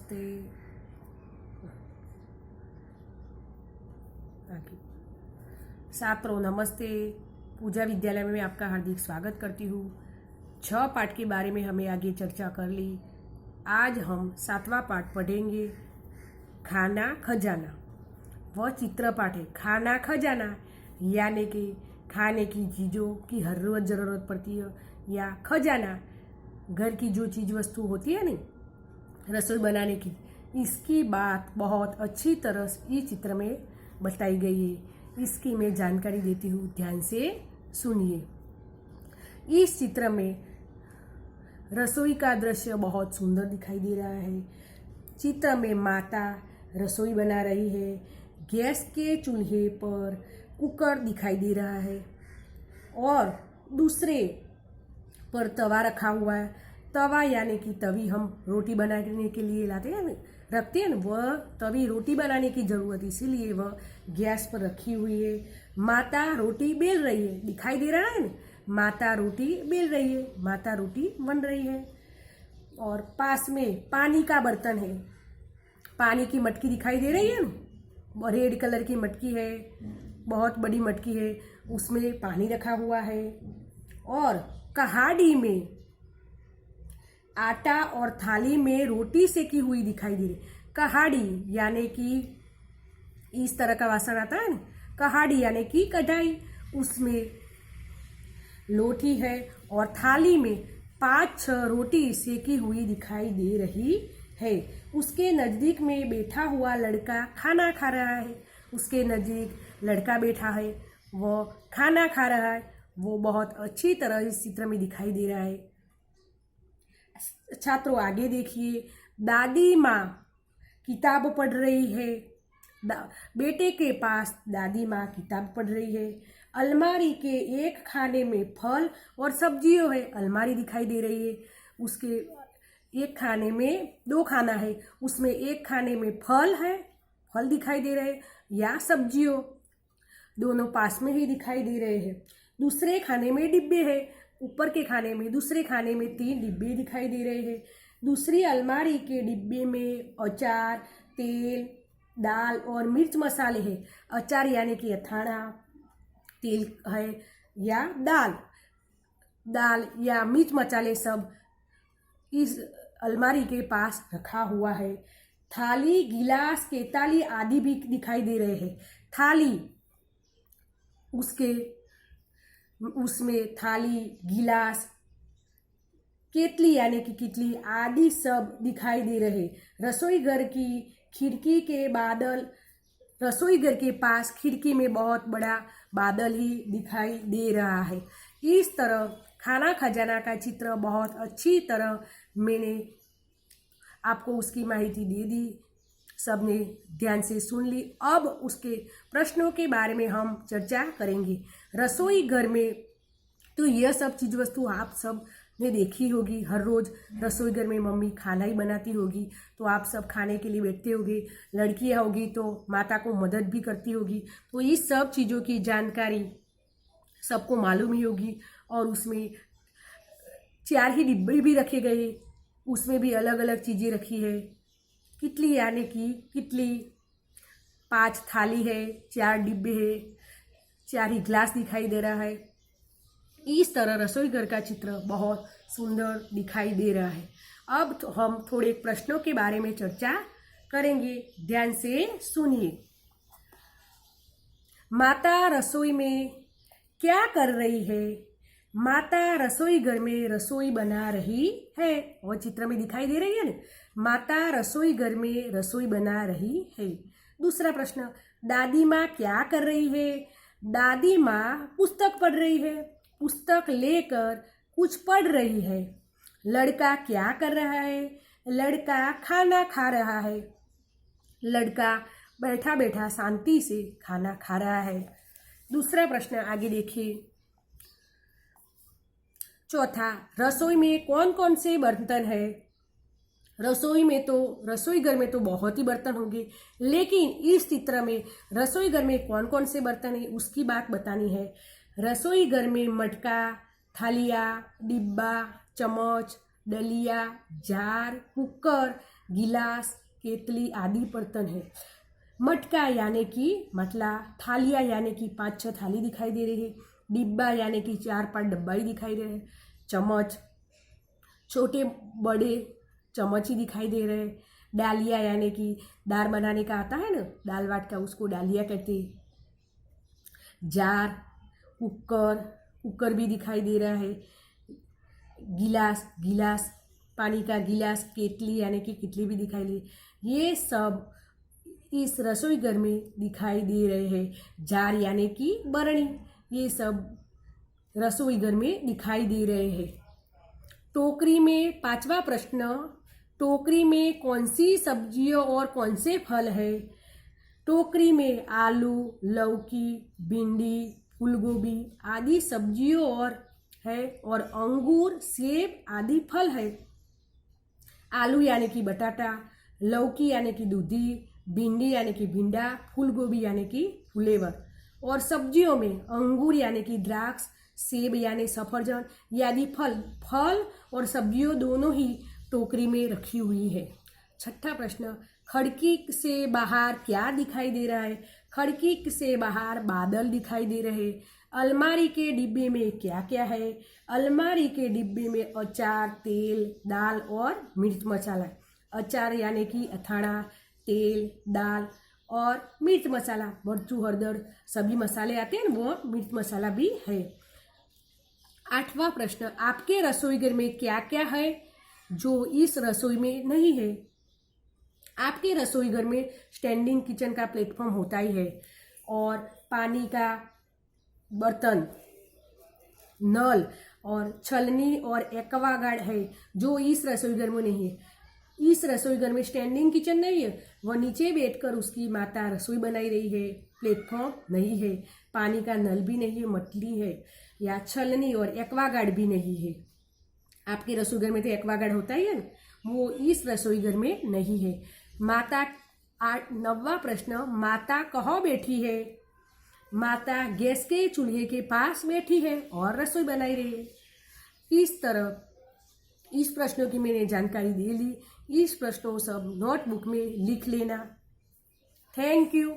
नमस्ते। आगे छात्रों नमस्ते। पूजा विद्यालय में आपका हार्दिक स्वागत करती हूँ। 6 पाठ के बारे में हमें आगे चर्चा कर ली। आज हम 7वां पाठ पढ़ेंगे, खाना खजाना। वह चित्र पाठ है खाना खजाना, यानी कि खाने की चीज़ों की हर रोज़ ज़रूरत पड़ती है, या खजाना घर की जो चीज़ वस्तु होती है ना रसोई बनाने की, इसकी बात बहुत अच्छी तरह से इस चित्र में बताई गई है। इसकी मैं जानकारी देती हूँ, ध्यान से सुनिए। इस चित्र में रसोई का दृश्य बहुत सुंदर दिखाई दे रहा है। चित्र में माता रसोई बना रही है। गैस के चूल्हे पर कुकर दिखाई दे रहा है और दूसरे पर तवा रखा हुआ है। तवा यानी कि तवी हम रोटी बनाने के लिए लाते हैं रखते हैं ना, वह तवी रोटी बनाने की ज़रूरत, इसीलिए वह गैस पर रखी हुई है। माता रोटी बेल रही है, दिखाई दे रहा है ना, माता रोटी बेल रही है, माता रोटी बन रही है। और पास में पानी का बर्तन है, पानी की मटकी दिखाई दे रही है ना, रेड कलर की मटकी है, बहुत बड़ी मटकी है, उसमें पानी रखा हुआ है। और कहाड़ी में आटा और थाली में रोटी सेकी हुई दिखाई दे रही। कहाड़ी यानी कि इस तरह का वासन आता है ना, कहाड़ी यानी कि कढ़ाई, उसमें लोटी है और थाली में 5-6 रोटी सेकी हुई दिखाई दे रही है। उसके नज़दीक में बैठा हुआ लड़का खाना खा रहा है। उसके नज़दीक लड़का बैठा है, वो खाना खा रहा है। वो बहुत अच्छी तरह इस चित्र में दिखाई दे रहा है। छात्रों आगे देखिए, दादी माँ किताब पढ़ रही है। बेटे के पास दादी माँ किताब पढ़ रही है। अलमारी के एक खाने में फल और सब्जियों है, अलमारी दिखाई दे रही है। उसके एक खाने में 2 खाना है, उसमें एक खाने में फल है, फल दिखाई दे रहे हैं, या सब्जियों, दोनों पास में ही दिखाई दे रहे हैं। दूसरे खाने में डिब्बे है, ऊपर के खाने में, दूसरे खाने में 3 डिब्बे दिखाई दे रहे हैं। दूसरी अलमारी के डिब्बे में अचार, तेल, दाल और मिर्च मसाले हैं। अचार यानी कि अथाणा, तेल है या दाल या मिर्च मसाले सब इस अलमारी के पास रखा हुआ है। थाली, गिलास, केताली आदि भी दिखाई दे रहे हैं। थाली उसमें थाली, गिलास, केतली यानी कि कितली आदि सब दिखाई दे रहे। रसोई घर की खिड़की के बादल, रसोई घर के पास खिड़की में बहुत बड़ा बादल ही दिखाई दे रहा है। इस तरह खाना खजाना का चित्र बहुत अच्छी तरह मैंने आपको उसकी माहिती दे दी, सबने ध्यान से सुन ली। अब उसके प्रश्नों के बारे में हम चर्चा करेंगे। रसोई घर में तो यह सब चीज़ वस्तु आप सब ने देखी होगी। हर रोज़ रसोई घर में मम्मी खाना ही बनाती होगी, तो आप सब खाने के लिए बैठते होगे। लड़कियाँ होगी तो माता को मदद भी करती होगी, तो इस सब चीज़ों की जानकारी सबको मालूम ही होगी। और उसमें 4 ही डिब्बे भी रखे गए, उसमें भी अलग अलग चीज़ें रखी है। कितली यानी कि कितली, 5 थाली है, 4 डिब्बे है, 4 ही ग्लास दिखाई दे रहा है। इस तरह रसोई घर का चित्र बहुत सुंदर दिखाई दे रहा है। अब तो हम थोड़े प्रश्नों के बारे में चर्चा करेंगे, ध्यान से सुनिए। माता रसोई में क्या कर रही है? माता रसोई घर में रसोई बना रही है, और चित्र में दिखाई दे रही है ना, माता रसोई घर में रसोई बना रही है। दूसरा प्रश्न, दादी माँ क्या कर रही है? दादी माँ पुस्तक पढ़ रही है, पुस्तक लेकर कुछ पढ़ रही है। लड़का क्या कर रहा है? लड़का खाना खा रहा है, लड़का बैठा बैठा शांति से खाना खा रहा है। दूसरा प्रश्न आगे देखिए। चौथा, रसोई में कौन कौन से बर्तन है? रसोई घर में तो बहुत ही बर्तन होंगे, लेकिन इस चित्र में रसोई घर में कौन कौन से बर्तन है उसकी बात बतानी है। रसोई घर में मटका, थालिया, डिब्बा, चम्मच, डलिया, जार, कुकर गिलास, केतली आदि बर्तन है। मटका यानी कि मतला, थालियाँ यानी कि 5-6 थाली दिखाई दे रही है। डिब्बा यानी कि 4-5 डब्बा ही दिखाई दे रहे हैं। चम्मच, छोटे बड़े चम्मच ही दिखाई दे रहे हैं। डालिया यानी कि दाल बनाने का आता है ना, दाल बाट का, उसको डालिया कहते हैं। जार, कुकर, कुकर भी दिखाई दे रहा है। गिलास, गिलास पानी का गिलास, केतली यानी कि कितली भी दिखाई दे, ये सब इस रसोई घर में दिखाई दे रहे हैं। जार यानी कि बरणी, ये सब रसोई घर में दिखाई दे रहे हैं। टोकरी में 5वां प्रश्न, टोकरी में कौन सी सब्जियों और कौन से फल है? टोकरी में आलू, लौकी, भिंडी, फूलगोभी आदि सब्जियों और है, और अंगूर, सेब आदि फल है। आलू यानी कि बटाटा, लौकी यानी कि दूधी, भिंडी यानी कि भिंडा, फूलगोभी यानी कि फ्लेवर। और सब्जियों में अंगूर यानी कि द्राक्ष, सेब यानी सफरजन आदि फल, फल और सब्जियों दोनों ही टोकरी में रखी हुई है। 6ठा प्रश्न, खिड़की से बाहर क्या दिखाई दे रहा है? खिड़की से बाहर बादल दिखाई दे रहे। अलमारी के डिब्बे में क्या क्या है? अलमारी के डिब्बे में अचार, तेल, दाल और मिर्च मसाला। अचार यानी कि अथाणा, तेल, दाल और मिर्च मसाला, मरचू, हरदर सभी मसाले आते हैं ना, वो मिर्च मसाला भी है। 8वां प्रश्न, आपके रसोई घर में क्या क्या है जो इस रसोई में नहीं है? आपके रसोई घर में स्टैंडिंग किचन का प्लेटफॉर्म होता ही है, और पानी का बर्तन, नल और छलनी और एक्वागार्ड है, जो इस रसोई घर में नहीं है। इस रसोई घर में स्टैंडिंग किचन नहीं है, वह नीचे बैठकर उसकी माता रसोई बनाई रही है। प्लेटफॉर्म नहीं है, पानी का नल भी नहीं है, मटली है, या छलनी और एक्वागार्ड भी नहीं है। आपके रसोई घर में तो एक्वागार्ड होता ही है ना, वो इस रसोई घर में नहीं है। माता, 9वां प्रश्न, माता कहाँ बैठी है? माता गैस के चूल्हे के पास बैठी है और रसोई बनाई रही है। इस तरह इस प्रश्नों की मैंने जानकारी दे ली। इस प्रश्नों सब नोटबुक में लिख लेना। Thank you.